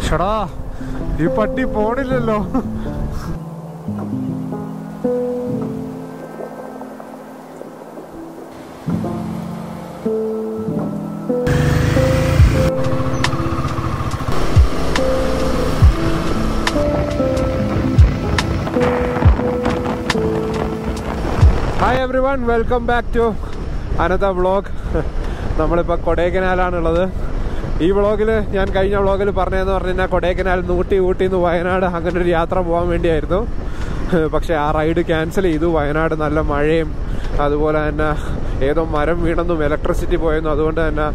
ഷടാ ഈ പട്ടി പോണില്ലല്ലോ. Hi everyone, welcome back to another vlog. നമ്മളിപ്പോൾ കൊടൈക്കനാലാണുള്ളത്. ഈ വ്ളോഗിൽ ഞാൻ കഴിഞ്ഞ വ്ളോഗിൽ പറഞ്ഞതെന്ന് പറഞ്ഞു കഴിഞ്ഞാൽ കൊടൈക്കനാൽ ഊട്ടി നിന്ന് വയനാട് അങ്ങനെ ഒരു യാത്ര പോകാൻ വേണ്ടിയായിരുന്നു. പക്ഷേ ആ റൈഡ് ക്യാൻസൽ ചെയ്തു. വയനാട് നല്ല മഴയും അതുപോലെ തന്നെ ഏതോ മരം വീണെന്നും ഇലക്ട്രിസിറ്റി പോയെന്നും അതുകൊണ്ട് തന്നെ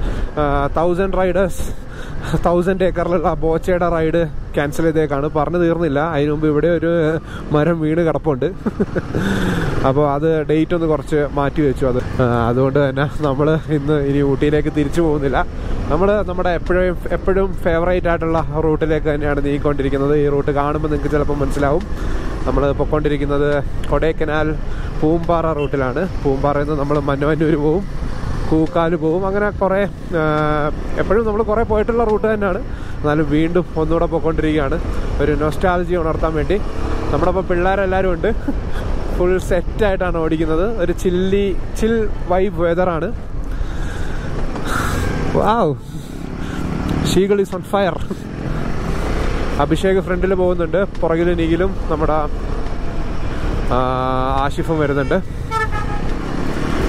1000 ഏക്കറിലുള്ള ബോച്ചയുടെ റൈഡ് ക്യാൻസൽ ചെയ്തേക്കാണ്. പറഞ്ഞു തീർന്നില്ല, അതിന് മുമ്പ് ഇവിടെ ഒരു മരം വീണ് കിടപ്പുണ്ട്. അപ്പോൾ അത് ഡേറ്റ് ഒന്ന് കുറച്ച് മാറ്റി വെച്ചു. അതുകൊണ്ട് തന്നെ നമ്മൾ ഇനി ഊട്ടിയിലേക്ക് തിരിച്ചു പോകുന്നില്ല. നമ്മൾ നമ്മുടെ എപ്പോഴും ഫേവറേറ്റ് ആയിട്ടുള്ള റൂട്ടിലേക്ക് തന്നെയാണ് നീങ്ങിക്കൊണ്ടിരിക്കുന്നത്. ഈ റൂട്ട് കാണുമ്പോൾ നിങ്ങൾക്ക് ചിലപ്പോൾ മനസ്സിലാവും. നമ്മൾ പൊയ്ക്കൊണ്ടിരിക്കുന്നത് കൊടൈക്കനാൽ പൂമ്പാറ റൂട്ടിലാണ്. പൂമ്പാറയിൽ നിന്ന് നമ്മൾ മന്നവന്നൂർ പോവും, കൂക്കാല് പോവും, അങ്ങനെ കുറേ എപ്പോഴും നമ്മൾ കുറേ പോയിട്ടുള്ള റൂട്ട് തന്നെയാണ്. എന്നാലും വീണ്ടും ഒന്നുകൂടെ പോയിക്കൊണ്ടിരിക്കുകയാണ് ഒരു നൊസ്റ്റാൾജി ഉണർത്താൻ വേണ്ടി. നമ്മുടെ ഇപ്പോൾ പിള്ളേരെല്ലാവരും ഉണ്ട്, ഫുൾ സെറ്റായിട്ടാണ് ഓടിക്കുന്നത്. ഒരു ചിൽ വൈബ് വെതറാണ്. Wow, seagull is on fire. Abhishek ഫ്രണ്ടിൽ പോകുന്നുണ്ട്, പുറകിൽ നീലും നമ്മുടെ ആഷിഫും വരുന്നുണ്ട്.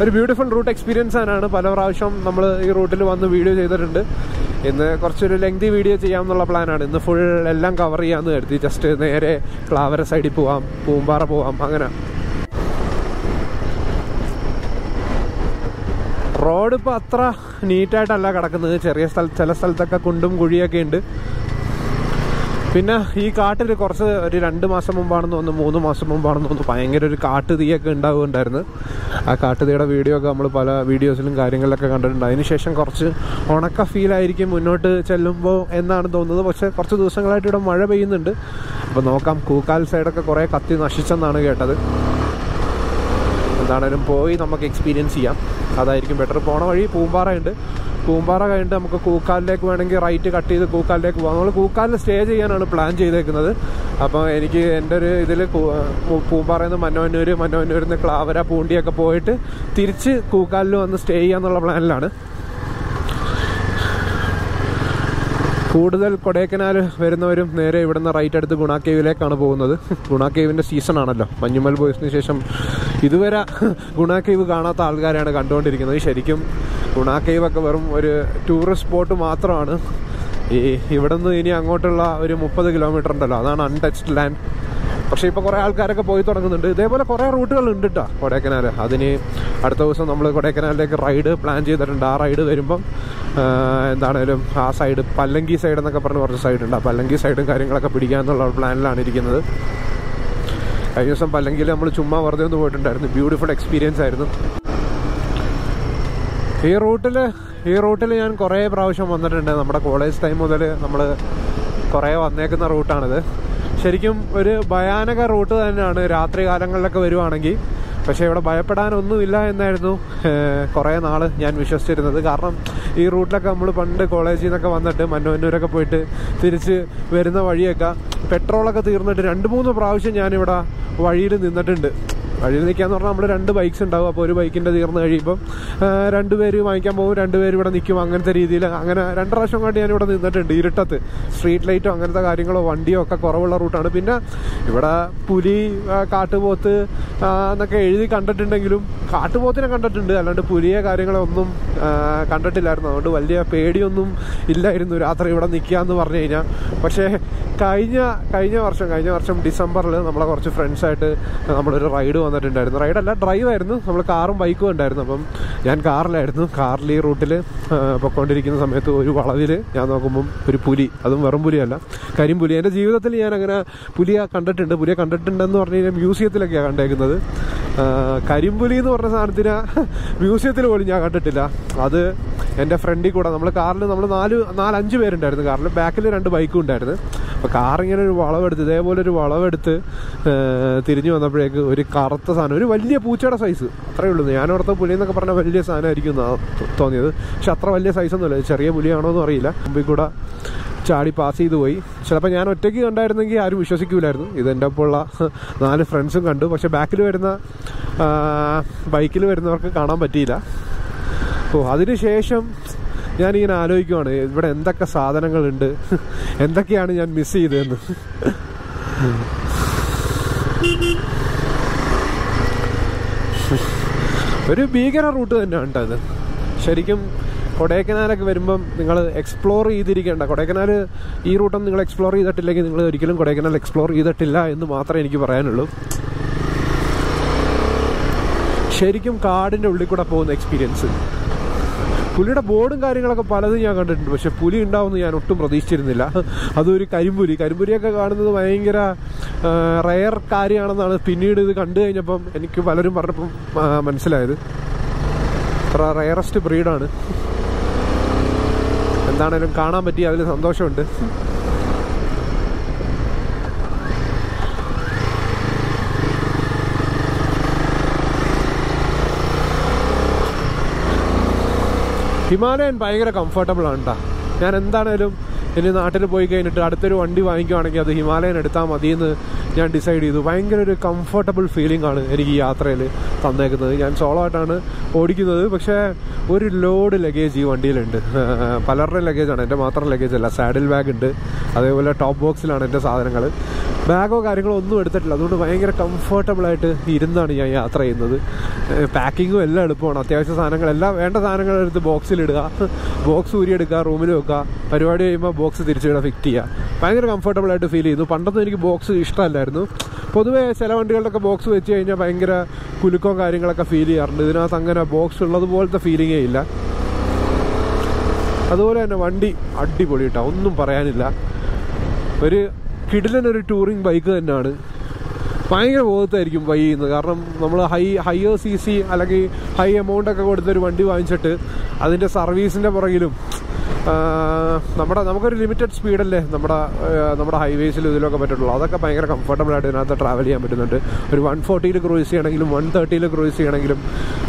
ഒരു ബ്യൂട്ടിഫുൾ റൂട്ട് എക്സ്പീരിയൻസ് ആണ്. പല പ്രാവശ്യം നമ്മൾ ഈ റൂട്ടിൽ വന്ന് വീഡിയോ ചെയ്തിട്ടുണ്ട്. ഇന്ന് കുറച്ചൊരു ലെങ്തി വീഡിയോ ചെയ്യാമെന്നുള്ള പ്ലാനാണ്. ഇന്ന് ഫുൾ എല്ലാം കവർ ചെയ്യാമെന്ന് കരുതി. ജസ്റ്റ് നേരെ ക്ലാവര സൈഡിൽ പോവാം, പൂമ്പാറ പോവാം. അങ്ങനെ റോഡ് ഇപ്പോൾ അത്ര നീറ്റായിട്ടല്ല കിടക്കുന്നത്. ചില സ്ഥലത്തൊക്കെ കുണ്ടും കുഴിയൊക്കെ ഉണ്ട്. പിന്നെ ഈ കാട്ടിൽ ഒരു 2 മാസം മുമ്പാണെന്ന് തോന്നുന്നു, 3 മാസം മുമ്പാണെന്ന് തോന്നുന്നു, ഭയങ്കര ഒരു കാട്ടുതീയൊക്കെ ഉണ്ടാവുന്നുണ്ടായിരുന്നു. ആ കാട്ടുതീയുടെ വീഡിയോ ഒക്കെ നമ്മൾ പല വീഡിയോസിലും കാര്യങ്ങളിലൊക്കെ കണ്ടിട്ടുണ്ട്. അതിനുശേഷം കുറച്ച് ഉണക്ക ഫീലായിരിക്കും മുന്നോട്ട് ചെല്ലുമ്പോൾ എന്നാണ് തോന്നുന്നത്. പക്ഷേ കുറച്ച് ദിവസങ്ങളായിട്ട് ഇവിടെ മഴ പെയ്യുന്നുണ്ട്. അപ്പോൾ നോക്കാം. കൂക്കാൽ സൈഡൊക്കെ കുറേ കത്തി നശിച്ചെന്നാണ് കേട്ടത്. എന്താണേലും പോയി നമുക്ക് എക്സ്പീരിയൻസ് ചെയ്യാം, അതായിരിക്കും ബെറ്റർ. പോണ വഴി പൂമ്പാറയുണ്ട്. പൂമ്പാറ കഴിഞ്ഞിട്ട് നമുക്ക് കൂക്കാലിലേക്ക് വേണമെങ്കിൽ റൈറ്റ് കട്ട് ചെയ്ത് കൂക്കാലിലേക്ക് പോകാം. നമ്മൾ കൂക്കാലിൽ സ്റ്റേ ചെയ്യാനാണ് പ്ലാൻ ചെയ്തേക്കുന്നത്. അപ്പോൾ എനിക്ക് എൻ്റെ ഒരു ഇതിൽ പൂമ്പാറയിൽ നിന്ന് മന്നവന്നൂരിൽ നിന്ന് ക്ലാവര പൂണ്ടിയൊക്കെ പോയിട്ട് തിരിച്ച് കൂക്കാലിൽ വന്ന് സ്റ്റേ ചെയ്യാന്നുള്ള പ്ലാനിലാണ്. കൂടുതൽ കൊടൈക്കനാൽ വരുന്നവരും നേരെ ഇവിടുന്ന് റൈറ്റ് എടുത്ത് ഗുണ കേവിലേക്കാണ് പോകുന്നത്. ഗുണ കേവിൻ്റെ സീസൺ ആണല്ലോ. മഞ്ഞുമൽ ബോയ്സിന് ശേഷം ഇതുവരെ ഗുണ കേവ് കാണാത്ത ആൾക്കാരാണ് കണ്ടുകൊണ്ടിരിക്കുന്നത്. ശരിക്കും ഗുണ കേവൊക്കെ വെറും ഒരു ടൂറിസ്റ്റ് സ്പോട്ട് മാത്രമാണ്. ഇവിടെ നിന്ന് ഇനി അങ്ങോട്ടുള്ള ഒരു 30 കിലോമീറ്റർ ഉണ്ടല്ലോ, അതാണ് അൺടച്ച്ഡ് ലാൻഡ്. പക്ഷേ ഇപ്പോൾ കുറേ ആൾക്കാരൊക്കെ പോയി തുടങ്ങുന്നുണ്ട്. ഇതേപോലെ കുറേ റൂട്ടുകൾ ഉണ്ട് കേട്ടോ കൊടൈക്കനാൽ. അതിന് അടുത്ത ദിവസം നമ്മൾ കൊടൈക്കനാലിലേക്ക് റൈഡ് പ്ലാൻ ചെയ്തിട്ടുണ്ട്. ആ റൈഡ് വരുമ്പം എന്താണേലും ആ സൈഡ് പല്ലങ്കി സൈഡ് എന്നൊക്കെ പറഞ്ഞ് കുറച്ച് സൈഡുണ്ട്. ആ പല്ലങ്കി സൈഡും കാര്യങ്ങളൊക്കെ പിടിക്കാമെന്നുള്ള പ്ലാനിലാണ് ഇരിക്കുന്നത്. കഴിഞ്ഞ ദിവസം പല്ലങ്കിയിൽ നമ്മൾ ചുമ്മാ വെറുതെ ഒന്ന് പോയിട്ടുണ്ടായിരുന്നു. ബ്യൂട്ടിഫുൾ എക്സ്പീരിയൻസ് ആയിരുന്നു. ഈ റൂട്ടിൽ ഞാൻ കുറേ പ്രാവശ്യം വന്നിട്ടുണ്ട്. നമ്മുടെ കോളേജ് ടൈം മുതൽ നമ്മൾ കുറേ വന്നേക്കുന്ന റൂട്ടാണിത്. ശരിക്കും ഒരു ഭയാനക റൂട്ട് തന്നെയാണ് രാത്രി കാലങ്ങളിലൊക്കെ വരുവാണെങ്കിൽ. പക്ഷേ ഇവിടെ ഭയപ്പെടാനൊന്നുമില്ല എന്നായിരുന്നു കുറേ നാൾ ഞാൻ വിശ്വസിച്ചിരുന്നത്. കാരണം ഈ റൂട്ടിലൊക്കെ നമ്മൾ പണ്ട് കോളേജിൽ നിന്നൊക്കെ വന്നിട്ട് മന്നവന്നൂരൊക്കെ പോയിട്ട് തിരിച്ച് വരുന്ന വഴിയൊക്കെ പെട്രോളൊക്കെ തീർന്നിട്ട് 2-3 പ്രാവശ്യം ഞാനിവിടെ വഴിയിൽ നിന്നിട്ടുണ്ട്. വഴിയിൽ നിൽക്കാന്ന് പറഞ്ഞാൽ നമ്മൾ 2 ബൈക്സ് ഉണ്ടാവും. അപ്പോൾ ഒരു ബൈക്കിൻ്റെ തീർന്ന് കഴിയുമ്പം 2 പേര് വാങ്ങിക്കാൻ പോകും, 2 പേര് ഇവിടെ നിൽക്കും. അങ്ങനത്തെ രീതിയിൽ അങ്ങനെ 2 പ്രാവശ്യം കൊണ്ട് ഞാനിവിടെ നിന്നിട്ടുണ്ട്. ഇരുട്ടത്ത് സ്ട്രീറ്റ് ലൈറ്റോ അങ്ങനത്തെ കാര്യങ്ങളോ വണ്ടിയോ ഒക്കെ കുറവുള്ള റൂട്ടാണ്. പിന്നെ ഇവിടെ പുലി, കാട്ടുപോത്ത് എന്നൊക്കെ എഴുതി കണ്ടിട്ടുണ്ടെങ്കിലും കാട്ടുപോത്തിനെ കണ്ടിട്ടുണ്ട്, അല്ലാണ്ട് പുലിയെ കാര്യങ്ങളോ ഒന്നും കണ്ടിട്ടില്ലായിരുന്നു. അതുകൊണ്ട് വലിയ പേടിയൊന്നും ഇല്ലായിരുന്നു രാത്രി ഇവിടെ നിൽക്കുക എന്ന് പറഞ്ഞു കഴിഞ്ഞാൽ. പക്ഷേ കഴിഞ്ഞ വർഷം ഡിസംബറിൽ നമ്മളെ കുറച്ച് ഫ്രണ്ട്സായിട്ട് നമ്മളൊരു റൈഡ് വന്നിട്ടുണ്ടായിരുന്നു. റൈഡല്ല, ഡ്രൈവായിരുന്നു. നമ്മൾ കാറും ബൈക്കും ഉണ്ടായിരുന്നു. അപ്പം ഞാൻ കാറിലായിരുന്നു. കാറിൽ ഈ റൂട്ടിൽ പൊയ്ക്കൊണ്ടിരിക്കുന്ന സമയത്ത് ഒരു വളവിൽ ഞാൻ നോക്കുമ്പം ഒരു പുലി, അതും വെറും പുലിയല്ല, കരിമ്പുലി. എൻ്റെ ജീവിതത്തിൽ ഞാൻ അങ്ങനെ പുലിയെ കണ്ടിട്ടുണ്ടെന്ന് പറഞ്ഞു കഴിഞ്ഞാൽ മ്യൂസിയത്തിലൊക്കെയാണ് കണ്ടേക്കുന്നത്. കരിമ്പുലി എന്ന് പറഞ്ഞ സാധനത്തിന് മ്യൂസിയത്തിൽ പോലും ഞാൻ കണ്ടിട്ടില്ല. അത് എൻ്റെ ഫ്രണ്ടിൽ കൂടെ നമ്മൾ 4-5 പേരുണ്ടായിരുന്നു കാറിൽ. ബാക്കിൽ 2 ബൈക്കും ഉണ്ടായിരുന്നു. അപ്പോൾ കാറിങ്ങനെ ഒരു വളവെടുത്ത് ഇതേപോലെ ഒരു വളവെടുത്ത് തിരിഞ്ഞു വന്നപ്പോഴേക്ക് ഒരു കറുത്ത സാധനം, ഒരു വലിയ പൂച്ചയുടെ സൈസ്, അത്രയേ ഉള്ളൂ. ഞാനോടത്തെ പുലി എന്നൊക്കെ പറഞ്ഞാൽ വലിയ സാധനമായിരിക്കും എന്നാണ് തോന്നിയത്. പക്ഷെ അത്ര വലിയ സൈസൊന്നുമില്ല, ചെറിയ പുലിയാണോ എന്ന് അറിയില്ല. മുമ്പിൽ കൂടെ ചാടി പാസ് ചെയ്ത് പോയി. ചിലപ്പോൾ ഞാൻ ഒറ്റയ്ക്ക് കണ്ടായിരുന്നെങ്കിൽ ആരും വിശ്വസിക്കില്ലായിരുന്നു. ഇതെൻ്റെ ഒപ്പമുള്ള 4 ഫ്രണ്ട്സും കണ്ടു. പക്ഷെ ബാക്കിൽ വരുന്ന ബൈക്കിൽ വരുന്നവർക്ക് കാണാൻ പറ്റിയില്ല. അതിന് ശേഷം ഞാനിങ്ങനെ ആലോചിക്കുവാണ്, ഇവിടെ എന്തൊക്കെ സാധനങ്ങളുണ്ട്, എന്തൊക്കെയാണ് ഞാൻ മിസ് ചെയ്തതെന്ന്. ഒരു ഭീകര റൂട്ട് തന്നെയാണ് കേട്ടോ ഇത്. ശരിക്കും കൊടൈക്കനാലൊക്കെ വരുമ്പം നിങ്ങൾ എക്സ്പ്ലോർ ചെയ്തിരിക്കേണ്ട, കൊടൈക്കനാൽ ഈ റൂട്ടൊന്നും നിങ്ങൾ എക്സ്പ്ലോർ ചെയ്തിട്ടില്ലെങ്കിൽ നിങ്ങൾ ഒരിക്കലും കൊടൈക്കനാൽ എക്സ്പ്ലോർ ചെയ്തിട്ടില്ല എന്ന് മാത്രമേ എനിക്ക് പറയാനുള്ളൂ. ശരിക്കും കാടിൻ്റെ ഉള്ളിൽ കൂടെ പോകുന്ന എക്സ്പീരിയൻസ്. പുലിയുടെ ബോർഡും കാര്യങ്ങളൊക്കെ പലതും ഞാൻ കണ്ടിട്ടുണ്ട്, പക്ഷെ പുലി ഉണ്ടാവുമെന്ന് ഞാൻ ഒട്ടും പ്രതീക്ഷിച്ചിരുന്നില്ല. അതൊരു കരിമ്പുലിയൊക്കെ കാണുന്നത് ഭയങ്കര റെയർ കാര്യമാണെന്നാണ് പിന്നീട് ഇത് കണ്ടു കഴിഞ്ഞപ്പം എനിക്ക് പലരും പറഞ്ഞപ്പം മനസ്സിലായത്. അത്ര റെയറസ്റ്റ് ബ്രീഡാണ്. എന്താണേലും കാണാൻ പറ്റി, അതിൽ സന്തോഷമുണ്ട്. ഹിമാലയൻ ഭയങ്കര കംഫർട്ടബിൾ ആണ് കേട്ടോ. ഞാൻ എന്താണേലും ഇനി നാട്ടിൽ പോയി കഴിഞ്ഞിട്ട് അടുത്തൊരു വണ്ടി വാങ്ങിക്കുവാണെങ്കിൽ അത് ഹിമാലയൻ എടുത്താൽ മതിയെന്ന് ഞാൻ ഡിസൈഡ് ചെയ്തു. ഭയങ്കര ഒരു കംഫർട്ടബിൾ ഫീലിംഗ് ആണ് എനിക്ക് ഈ യാത്രയിൽ തന്നേക്കുന്നത്. ഞാൻ സോളോ ആയിട്ടാണ് ഓടിക്കുന്നത്, പക്ഷേ ഒരു ലോഡ് ലഗേജ് ഈ വണ്ടിയിലുണ്ട്. പലരുടെ ലഗേജാണ്, എൻ്റെ മാത്രം ലഗേജ് അല്ല. സാഡിൽ ബാഗ് ഉണ്ട്, അതേപോലെ ടോപ്പ് ബോക്സിലാണ് എൻ്റെ സാധനങ്ങൾ. ബാഗോ കാര്യങ്ങളോ ഒന്നും എടുത്തിട്ടില്ല. അതുകൊണ്ട് ഭയങ്കര കംഫർട്ടബിളായിട്ട് ഇരുന്നാണ് ഞാൻ യാത്ര ചെയ്യുന്നത്. പാക്കിങ്ങും എല്ലാം എളുപ്പമാണ്. അത്യാവശ്യ സാധനങ്ങളെല്ലാം, വേണ്ട സാധനങ്ങൾ എടുത്ത് ബോക്സിലിടുക, ബോക്സ് ഊരിയെടുക്കുക, റൂമിൽ വെക്കുക, പരിപാടി കഴിയുമ്പോൾ ബോക്സ് തിരിച്ചിടുക, ഫിറ്റ് ചെയ്യുക. ഭയങ്കര കംഫർട്ടബിളായിട്ട് ഫീൽ ചെയ്യുന്നു. പണ്ടൊന്നും എനിക്ക് ബോക്സ് ഇഷ്ടമല്ലായിരുന്നു. പൊതുവേ ചില വണ്ടികളിലൊക്കെ ബോക്സ് വെച്ച് കഴിഞ്ഞാൽ ഭയങ്കര കുലുക്കവും കാര്യങ്ങളൊക്കെ ഫീൽ ചെയ്യാറുണ്ട്. ഇതിനകത്ത് അങ്ങനെ ബോക്സ് ഉള്ളതുപോലത്തെ ഫീലിങ്ങേ ഇല്ല. അതുപോലെ തന്നെ വണ്ടി അടിപൊളി കേട്ടോ, ഒന്നും പറയാനില്ല. ഒരു കിടിലനൊരു ടൂറിങ് ബൈക്ക് തന്നെയാണ്. ഭയങ്കര ബോധത്തായിരിക്കും ബൈ ചെയ്യുന്നത്. കാരണം നമ്മൾ ഹയർ CC അല്ലെങ്കിൽ ഹൈ എമൗണ്ടൊക്കെ കൊടുത്തൊരു വണ്ടി വാങ്ങിച്ചിട്ട് അതിൻ്റെ സർവീസിൻ്റെ പുറകിലും നമുക്കൊരു ലിമിറ്റഡ് സ്പീഡല്ലേ നമ്മുടെ ഹൈവേസിലും ഇതിലൊക്കെ പറ്റുള്ളൂ. അതൊക്കെ ഭയങ്കര കംഫർട്ടബിളായിട്ട് ഇതിനകത്ത് ട്രാവൽ ചെയ്യാൻ പറ്റുന്നുണ്ട്. ഒരു 140 ക്രൂസ് ചെയ്യണമെങ്കിലും 130 ക്രൂസ് ചെയ്യണമെങ്കിലും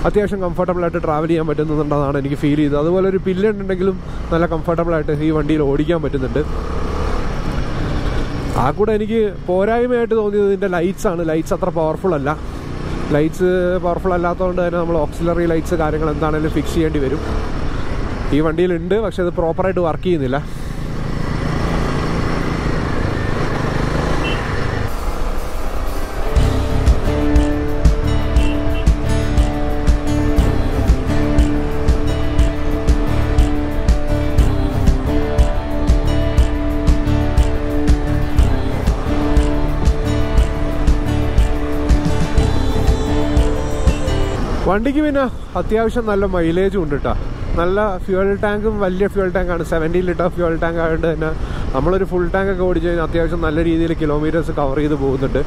അത്യാവശ്യം കംഫർട്ടബിളായിട്ട് ട്രാവൽ ചെയ്യാൻ പറ്റുന്നുണ്ടെന്നാണ് എനിക്ക് ഫീൽ ചെയ്തത്. അതുപോലെ ഒരു പില്ലൺ ഉണ്ടെങ്കിലും നല്ല കംഫർട്ടബിളായിട്ട് ഈ വണ്ടിയിൽ ഓടിക്കാൻ പറ്റുന്നുണ്ട്. ആ കൂടെ എനിക്ക് പോരായ്മയായിട്ട് തോന്നിയത് ഇതിൻ്റെ ലൈറ്റ്സാണ്. ലൈറ്റ്സ് അത്ര പവർഫുൾ അല്ല. ലൈറ്റ്സ് പവർഫുൾ അല്ലാത്തതുകൊണ്ട് തന്നെ നമ്മൾ ഓക്സിലറി ലൈറ്റ്സ് കാര്യങ്ങൾ എന്താണെങ്കിലും ഫിക്സ് ചെയ്യേണ്ടി വരും. ഈ വണ്ടിയിലുണ്ട്, പക്ഷെ അത് പ്രോപ്പറായിട്ട് വർക്ക് ചെയ്യുന്നില്ല. വണ്ടിക്ക് പിന്നെ അത്യാവശ്യം നല്ല മൈലേജും ഉണ്ട് കേട്ടോ. നല്ല ഫ്യൂവൽ ടാങ്കും വലിയ ഫ്യൂവൽ ടാങ്കാണ്. 70 ലിറ്റർ ഫ്യൂവൽ ടാങ്ക് ആയതുകൊണ്ട് തന്നെ നമ്മളൊരു ഫുൾ ടാങ്കൊക്കെ ഓടിച്ച് കഴിഞ്ഞാൽ അത്യാവശ്യം നല്ല രീതിയിൽ കിലോമീറ്റേഴ്സ് കവർ ചെയ്ത് പോകുന്നുണ്ട്.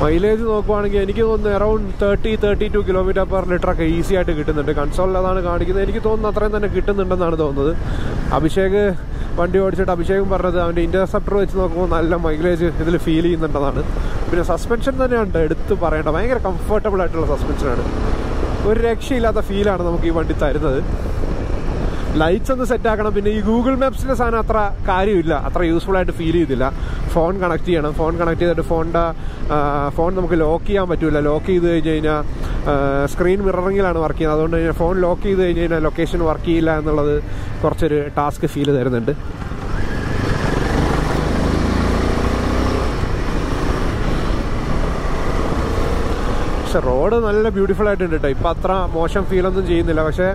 മൈലേജ് നോക്കുവാണെങ്കിൽ എനിക്ക് തോന്നുന്നു അറൗണ്ട് 30-32 km/ലിറ്റർ ഒക്കെ ഈസി ആയിട്ട് കിട്ടുന്നുണ്ട്. കൺസോളിൽ അതാണ് കാണിക്കുന്നത്. എനിക്ക് തോന്നുന്നു അത്രയും തന്നെ കിട്ടുന്നുണ്ടെന്നാണ് തോന്നുന്നത്. അഭിഷേക് വണ്ടി ഓടിച്ചിട്ട് അഭിഷേകും പറഞ്ഞത് അവൻ്റെ ഇൻ്റർസെപ്റ്റർ വെച്ച് നോക്കുമ്പോൾ നല്ല മൈലേജ് ഇതിൽ ഫീൽ ചെയ്യുന്നുണ്ടെന്നാണ്. പിന്നെ സസ്പെൻഷൻ തന്നെയാണ് എടുത്ത് പറയേണ്ട. ഭയങ്കര കംഫർട്ടബിൾ ആയിട്ടുള്ള സസ്പെൻഷനാണ്. ഒരു രക്ഷയില്ലാത്ത ഫീലാണ് നമുക്ക് ഈ വണ്ടി തരുന്നത്. ലൈറ്റ്സ് ഒന്ന് സെറ്റ് ആക്കണം. പിന്നെ ഈ ഗൂഗിൾ മാപ്സിൻ്റെ സാധനം അത്ര കാര്യമില്ല, അത്ര യൂസ്ഫുൾ ആയിട്ട് ഫീൽ ചെയ്തില്ല. ഫോൺ കണക്ട് ചെയ്യണം. ഫോൺ കണക്ട് ചെയ്തിട്ട് ഫോൺ നമുക്ക് ലോക്ക് ചെയ്യാൻ പറ്റില്ല. ലോക്ക് ചെയ്ത് കഴിഞ്ഞ് കഴിഞ്ഞാൽ സ്ക്രീൻ മിററിങ്ങിലാണ് വർക്ക് ചെയ്യുന്നത്. അതുകൊണ്ട് തന്നെ ഫോൺ ലോക്ക് ചെയ്ത് കഴിഞ്ഞ് കഴിഞ്ഞാൽ ലൊക്കേഷൻ വർക്ക് ചെയ്യില്ല എന്നുള്ളത് കുറച്ചൊരു ടാസ്ക് ഫീൽ തരുന്നുണ്ട്. റോഡ് നല്ല ബ്യൂട്ടിഫുൾ ആയിട്ടുണ്ട് കേട്ടോ. ഇപ്പം അത്ര മോശം ഫീലൊന്നും ചെയ്യുന്നില്ല. പക്ഷേ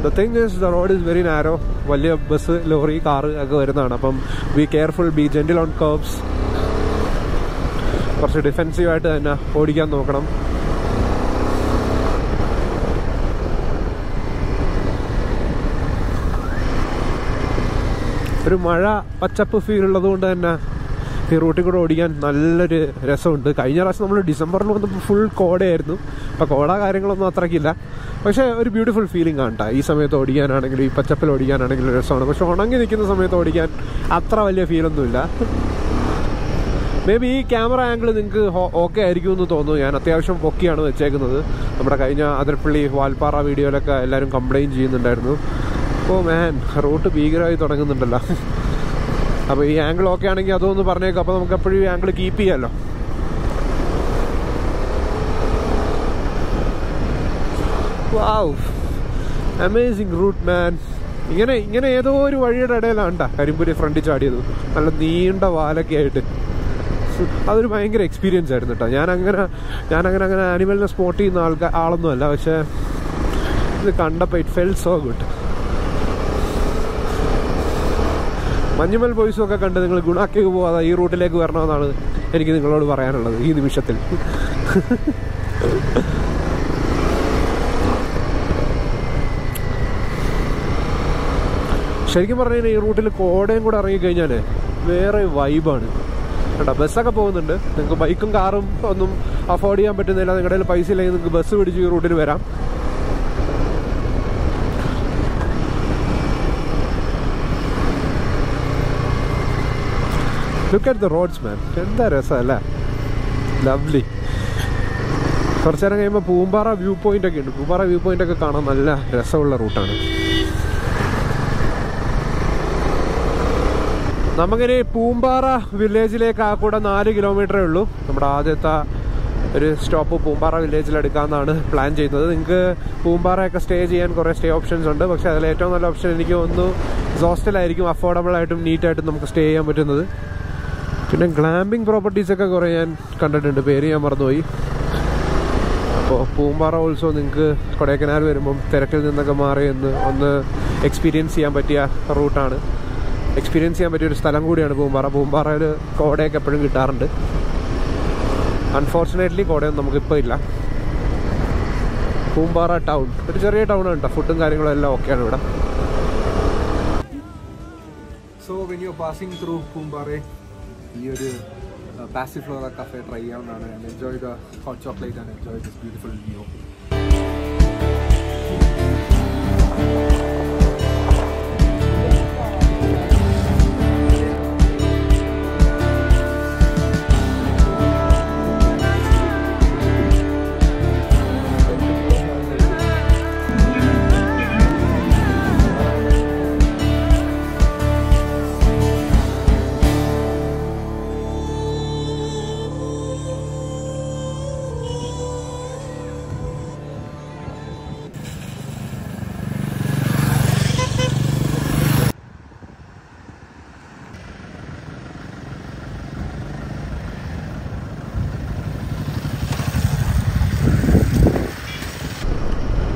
the thing is the road is very narrow. വലിയ ബസ്, ലോറി, കാറ് ഒക്കെ വരുന്നതാണ്. അപ്പം be careful, be gentle on kerbs. കുറച്ച് ഡിഫെൻസീവായിട്ട് തന്നെ ഓടിക്കാൻ നോക്കണം. ഒരു മഴ പച്ചപ്പ് ഫീൽ ഉള്ളത് കൊണ്ട് തന്നെ ഈ റൂട്ടിൽ കൂടെ ഓടിക്കാൻ നല്ലൊരു രസമുണ്ട്. കഴിഞ്ഞ പ്രാവശ്യം നമ്മൾ ഡിസംബറിൽ വന്നപ്പോൾ ഫുൾ കോടയായിരുന്നു. അപ്പോൾ കോട കാര്യങ്ങളൊന്നും അത്രയ്ക്കില്ല. പക്ഷേ ഒരു ബ്യൂട്ടിഫുൾ ഫീലിംഗ് ആണ് കേട്ടോ. ഈ സമയത്ത് ഓടിക്കാനാണെങ്കിലും ഈ പച്ചപ്പിൽ ഓടിക്കാനാണെങ്കിലും രസമാണ്. പക്ഷെ ഉണങ്ങി നിൽക്കുന്ന സമയത്ത് ഓടിക്കാൻ അത്ര വലിയ ഫീലൊന്നുമില്ല. മേ ബി ഈ ക്യാമറ ആംഗിൾ നിങ്ങൾക്ക് ഓക്കെ ആയിരിക്കും എന്ന് തോന്നുന്നു. ഞാൻ അത്യാവശ്യം പൊക്കിയാണ് വെച്ചേക്കുന്നത്. നമ്മുടെ കഴിഞ്ഞ അതിരപ്പള്ളി വാൽപ്പാറ വീഡിയോയിലൊക്കെ എല്ലാവരും കംപ്ലയിൻറ്റ് ചെയ്യുന്നുണ്ടായിരുന്നു. ഓ മാൻ, റൂട്ട് ഭീകരമായി തുടങ്ങുന്നുണ്ടല്ലോ. അപ്പോൾ ഈ ആംഗിൾ ഓക്കെ ആണെങ്കിൽ അതൊന്ന് പറഞ്ഞേക്കാം. അപ്പോൾ നമുക്ക് എപ്പോഴും ഈ ആംഗിൾ കീപ്പ് ചെയ്യാമല്ലോ. വാവ്, അമേസിങ് റൂട്ട് മാൻ. ഇങ്ങനെ ഏതോ ഒരു വഴിയുടെ ഇടയിലാണ് കരിമ്പുരി ഫ്രണ്ടിൽ ചാടിയത്. നല്ല നീണ്ട വാലൊക്കെ ആയിട്ട്. അതൊരു ഭയങ്കര എക്സ്പീരിയൻസ് ആയിരുന്നു കേട്ടോ. ഞാനങ്ങനെ ആനിമലിനെ സ്പോട്ട് ചെയ്യുന്ന ആളൊന്നുമല്ല, പക്ഷേ ഇത് കണ്ടപ്പോൾ it felt so good. Manjummel ബോയ്സും ഒക്കെ കണ്ട് നിങ്ങൾ ഗുണാക്കേക്ക് പോകാതെ ഈ റൂട്ടിലേക്ക് വരണമെന്നാണ് എനിക്ക് നിങ്ങളോട് പറയാനുള്ളത് ഈ നിമിഷത്തിൽ. ശരിക്കും പറഞ്ഞു കഴിഞ്ഞാൽ ഈ റൂട്ടിൽ കോടയും കൂടെ ഇറങ്ങിക്കഴിഞ്ഞാൽ വേറെ വൈബാണ് കേട്ടോ. ബസ്സൊക്കെ പോകുന്നുണ്ട്. നിങ്ങൾക്ക് ബൈക്കും കാറും ഒന്നും അഫോർഡ് ചെയ്യാൻ പറ്റുന്നില്ല, നിങ്ങളുടെ കയ്യിൽ പൈസ ഇല്ലെങ്കിൽ നിങ്ങൾക്ക് ബസ് പിടിച്ച് ഈ റൂട്ടിൽ വരാം. ലുക്ക് അറ്റ് ദ റോഡ്സ് മാൻ, എന്താ രസമല്ലേ, ലവ്ലി. കുറച്ചു നേരം കഴിയുമ്പോൾ പൂമ്പാറ വ്യൂ പോയിന്റ് ഒക്കെ ഉണ്ട്. പൂമ്പാറ വ്യൂ പോയിന്റ് ഒക്കെ കാണാൻ നല്ല രസമുള്ള റൂട്ടാണ്. നമുക്കിനി പൂമ്പാറ വില്ലേജിലേക്ക് ആ കൂടെ 4 കിലോമീറ്ററേ ഉള്ളൂ. നമ്മുടെ ആദ്യത്തെ ഒരു സ്റ്റോപ്പ് പൂമ്പാറ വില്ലേജിൽ എടുക്കാമെന്നാണ് പ്ലാൻ ചെയ്യുന്നത്. നിങ്ങൾക്ക് പൂമ്പാറയൊക്കെ സ്റ്റേ ചെയ്യാൻ കുറേ സ്റ്റേ ഓപ്ഷൻസ് ഉണ്ട്. പക്ഷേ അതിൽ ഏറ്റവും നല്ല ഓപ്ഷൻ എനിക്ക് തോന്നുന്നു ഹോസ്റ്റലായിരിക്കും. അഫോർഡബിൾ ആയിട്ടും നീറ്റായിട്ടും നമുക്ക് സ്റ്റേ ചെയ്യാൻ പറ്റുന്നത്. പിന്നെ ഗ്ലാമ്പിംഗ് പ്രോപ്പർട്ടീസൊക്കെ കുറേ ഞാൻ കണ്ടിട്ടുണ്ട്, പേര് ഞാൻ മറന്നുപോയി. അപ്പോൾ പൂമ്പാറ ഓൾസോ നിങ്ങൾക്ക് കൊടൈക്കനാൽ വരുമ്പം തിരക്കിൽ നിന്നൊക്കെ മാറി ഒന്ന് എക്സ്പീരിയൻസ് ചെയ്യാൻ പറ്റിയ റൂട്ടാണ്. എക്സ്പീരിയൻസ് ചെയ്യാൻ പറ്റിയൊരു സ്ഥലം കൂടിയാണ് പൂമ്പാറ. പൂമ്പാറയിൽ കോടയൊക്കെ എപ്പോഴും കിട്ടാറുണ്ട്. അൺഫോർച്ചുനേറ്റ്ലി കോടയൊന്നും നമുക്കിപ്പോൾ ഇല്ല. പൂമ്പാറ ടൗൺ ഒരു ചെറിയ ടൗൺ ഉണ്ട്. ഫുഡും കാര്യങ്ങളും എല്ലാം ഓക്കെയാണ് ഇവിടെ. So when you are passing through Poompara, ഈ ഒരു പാസിഫ്ലോറ കഫേ ട്രൈ ചെയ്യാവുന്നതാണ്. And enjoy the hot chocolate and enjoy this beautiful view.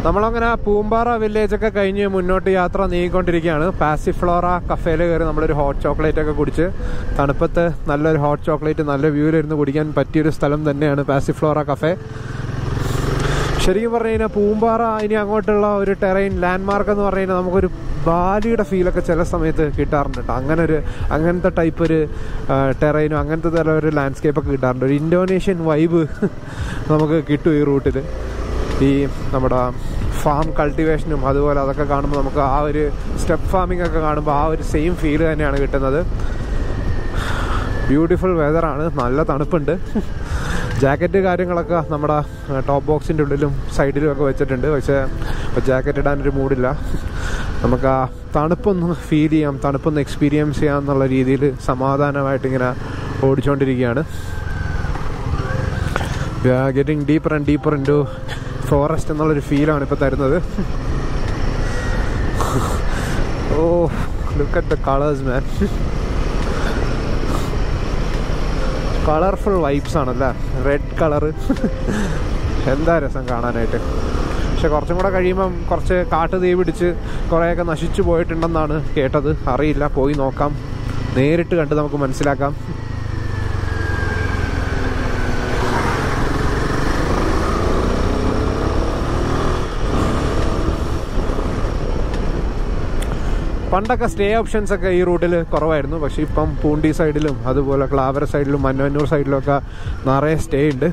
നമ്മളങ്ങനെ പൂമ്പാറ വില്ലേജൊക്കെ കഴിഞ്ഞ് മുന്നോട്ട് യാത്ര നീങ്ങിക്കൊണ്ടിരിക്കുകയാണ്. പാസിഫ്ലോറ കഫേയിൽ കയറി നമ്മളൊരു ഹോട്ട് ചോക്ലേറ്റ് ഒക്കെ കുടിച്ച് തണുപ്പത്ത് നല്ലൊരു ഹോട്ട് ചോക്ലേറ്റ് നല്ല വ്യൂവിലിരുന്ന് കുടിക്കാൻ പറ്റിയൊരു സ്ഥലം തന്നെയാണ് പാസിഫ്ലോറ കഫേ. ശരിക്കും പറഞ്ഞു കഴിഞ്ഞാൽ പൂമ്പാറ ഇനി അങ്ങോട്ടുള്ള ഒരു ടെറൈൻ ലാൻഡ്മാർക്ക് എന്ന് പറഞ്ഞു കഴിഞ്ഞാൽ നമുക്കൊരു ബാലിയുടെ ഫീലൊക്കെ ചില സമയത്ത് കിട്ടാറുണ്ട് കേട്ടോ. അങ്ങനത്തെ ടൈപ്പ് ഒരു ടെറൈനും അങ്ങനത്തെ തരം ഒരു ലാൻഡ്സ്കേപ്പൊക്കെ കിട്ടാറുണ്ട്. ഒരു ഇൻഡോനേഷ്യൻ വൈബ് നമുക്ക് കിട്ടും ഈ റൂട്ടിൽ. ഈ നമ്മുടെ ഫാം കൾട്ടിവേഷനും അതുപോലെ അതൊക്കെ കാണുമ്പോൾ നമുക്ക് ആ ഒരു സ്റ്റെപ്പ് ഫാമിംഗ് ഒക്കെ കാണുമ്പോൾ ആ ഒരു സെയിം ഫീൽ തന്നെയാണ് കിട്ടുന്നത്. ബ്യൂട്ടിഫുൾ വെതറാണ്, നല്ല തണുപ്പുണ്ട്. ജാക്കറ്റ് കാര്യങ്ങളൊക്കെ നമ്മുടെ ടോപ്പ് ബോക്സിൻ്റെ ഉള്ളിലും സൈഡിലും ഒക്കെ വെച്ചിട്ടുണ്ട്. പക്ഷേ ജാക്കറ്റ് ഇടാനൊരു മൂഡില്ല. നമുക്ക് ആ തണുപ്പൊന്ന് ഫീൽ ചെയ്യാം, തണുപ്പൊന്ന് എക്സ്പീരിയൻസ് ചെയ്യാം എന്നുള്ള രീതിയിൽ സമാധാനമായിട്ടിങ്ങനെ ഓടിച്ചുകൊണ്ടിരിക്കുകയാണ്. We are getting deeper and deeper into forest എന്നുള്ളൊരു ഫീലാണ് ഇപ്പോൾ തരുന്നത്. Oh look at the colours man, colourful vibes ആണല്ലേ, റെഡ് കളറ്. എന്താ രസം കാണാനായിട്ട്. പക്ഷെ കുറച്ചും കൂടെ കഴിയുമ്പം കുറച്ച് കാട്ട് തീ പിടിച്ച് കുറേയൊക്കെ നശിച്ചു പോയിട്ടുണ്ടെന്നാണ് കേട്ടത്. അറിയില്ല, പോയി നോക്കാം, നേരിട്ട് കണ്ട് നമുക്ക് മനസ്സിലാക്കാം. പണ്ടൊക്കെ സ്റ്റേ ഓപ്ഷൻസ് ഒക്കെ ഈ റൂട്ടിൽ കുറവായിരുന്നു. പക്ഷേ ഇപ്പം പൂണ്ടി സൈഡിലും അതുപോലെ ക്ലാവര സൈഡിലും മന്നന്നൂർ സൈഡിലും ഒക്കെ നിറയെ സ്റ്റേ ഉണ്ട്.